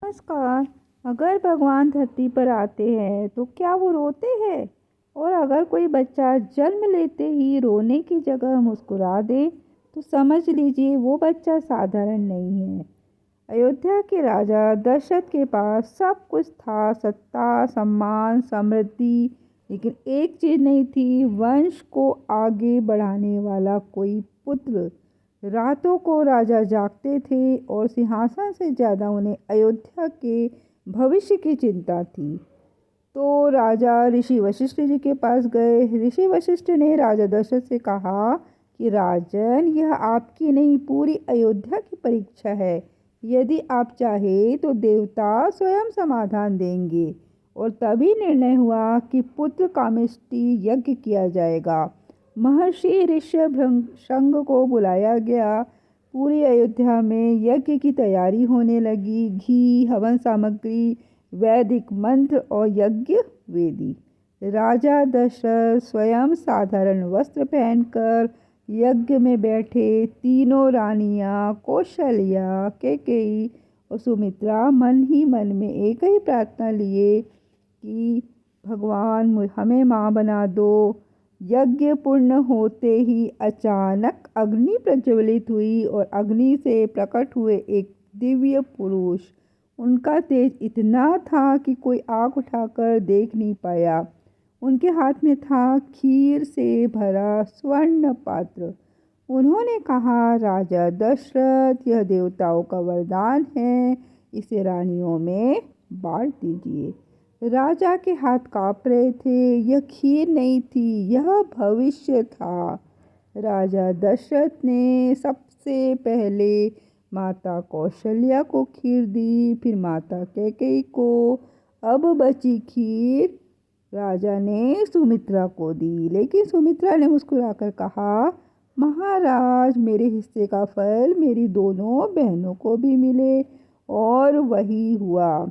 नमस्कार। अगर भगवान धरती पर आते हैं तो क्या वो रोते हैं? और अगर कोई बच्चा जन्म लेते ही रोने की जगह मुस्कुरा दे तो समझ लीजिए वो बच्चा साधारण नहीं है। अयोध्या के राजा दशरथ के पास सब कुछ था, सत्ता, सम्मान, समृद्धि, लेकिन एक चीज नहीं थी, वंश को आगे बढ़ाने वाला कोई पुत्र। रातों को राजा जागते थे और सिंहासन से ज्यादा उन्हें अयोध्या के भविष्य की चिंता थी। तो राजा ऋषि वशिष्ठ जी के पास गए। ऋषि वशिष्ठ ने राजा दशरथ से कहा कि राजन, यह आपकी नहीं पूरी अयोध्या की परीक्षा है। यदि आप चाहे तो देवता स्वयं समाधान देंगे। और तभी निर्णय हुआ कि पुत्र कामेष्टि यज्ञ किया जाएगा। महर्षि ऋषभ शृंग को बुलाया गया। पूरी अयोध्या में यज्ञ की तैयारी होने लगी। घी, हवन सामग्री, वैदिक मंत्र और यज्ञ वेदी। राजा दशरथ स्वयं साधारण वस्त्र पहनकर यज्ञ में बैठे। तीनों रानियां कौशल्या, कैकेयी और सुमित्रा मन ही मन में एक ही प्रार्थना लिए कि भगवान हमें माँ बना दो। यज्ञ पूर्ण होते ही अचानक अग्नि प्रज्वलित हुई और अग्नि से प्रकट हुए एक दिव्य पुरुष। उनका तेज इतना था कि कोई आंख उठाकर देख नहीं पाया। उनके हाथ में था खीर से भरा स्वर्ण पात्र। उन्होंने कहा, राजा दशरथ, यह देवताओं का वरदान है, इसे रानियों में बांट दीजिए। राजा के हाथ कांप रहे थे। यह खीर नहीं थी, यह भविष्य था। राजा दशरथ ने सबसे पहले माता कौशल्या को खीर दी, फिर माता कैकेयी को। अब बची खीर राजा ने सुमित्रा को दी, लेकिन सुमित्रा ने मुस्कुराकर कहा, महाराज, मेरे हिस्से का फल मेरी दोनों बहनों को भी मिले। और वही हुआ।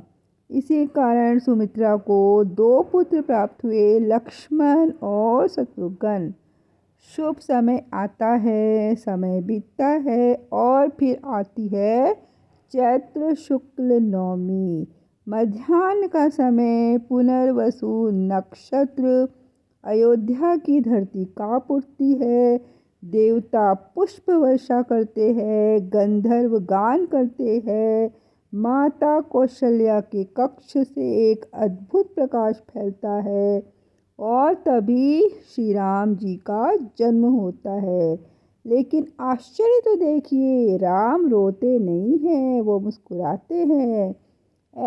इसी कारण सुमित्रा को 2 पुत्र प्राप्त हुए, लक्ष्मण और शत्रुघ्न। शुभ समय आता है, समय बीतता है और फिर आती है चैत्र शुक्ल नवमी। मध्याह्न का समय, पुनर्वसु नक्षत्र। अयोध्या की धरती कांप उठती है। देवता पुष्प वर्षा करते हैं, गंधर्व गान करते हैं। माता कौशल्या के कक्ष से एक अद्भुत प्रकाश फैलता है और तभी श्री राम जी का जन्म होता है। लेकिन आश्चर्य तो देखिए, राम रोते नहीं हैं, वो मुस्कुराते हैं।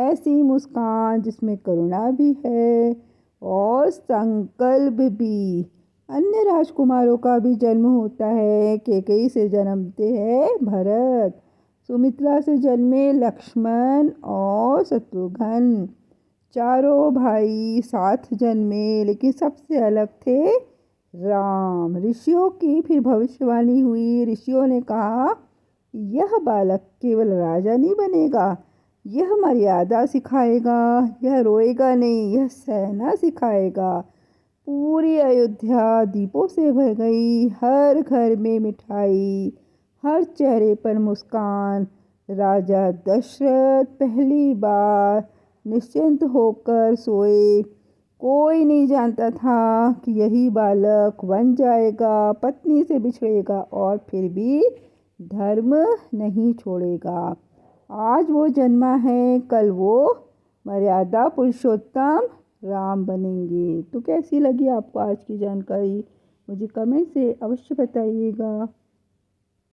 ऐसी मुस्कान जिसमें करुणा भी है और संकल्प भी। अन्य राजकुमारों का भी जन्म होता है। कैकेयी से जन्मते हैं भरत, सुमित्रा से जन्मे लक्ष्मण और शत्रुघ्न। चारों भाई साथ जन्मे, लेकिन सबसे अलग थे राम। ऋषियों की फिर भविष्यवाणी हुई। ऋषियों ने कहा, यह बालक केवल राजा नहीं बनेगा, यह मर्यादा सिखाएगा। यह रोएगा नहीं, यह सहना सिखाएगा। पूरी अयोध्या दीपों से भर गई। हर घर में मिठाई, हर चेहरे पर मुस्कान। राजा दशरथ पहली बार निश्चिंत होकर सोए। कोई नहीं जानता था कि यही बालक बन जाएगा, पत्नी से बिछड़ेगा और फिर भी धर्म नहीं छोड़ेगा। आज वो जन्मा है, कल वो मर्यादा पुरुषोत्तम राम बनेंगे। तो कैसी लगी आपको आज की जानकारी? मुझे कमेंट से अवश्य बताइएगा।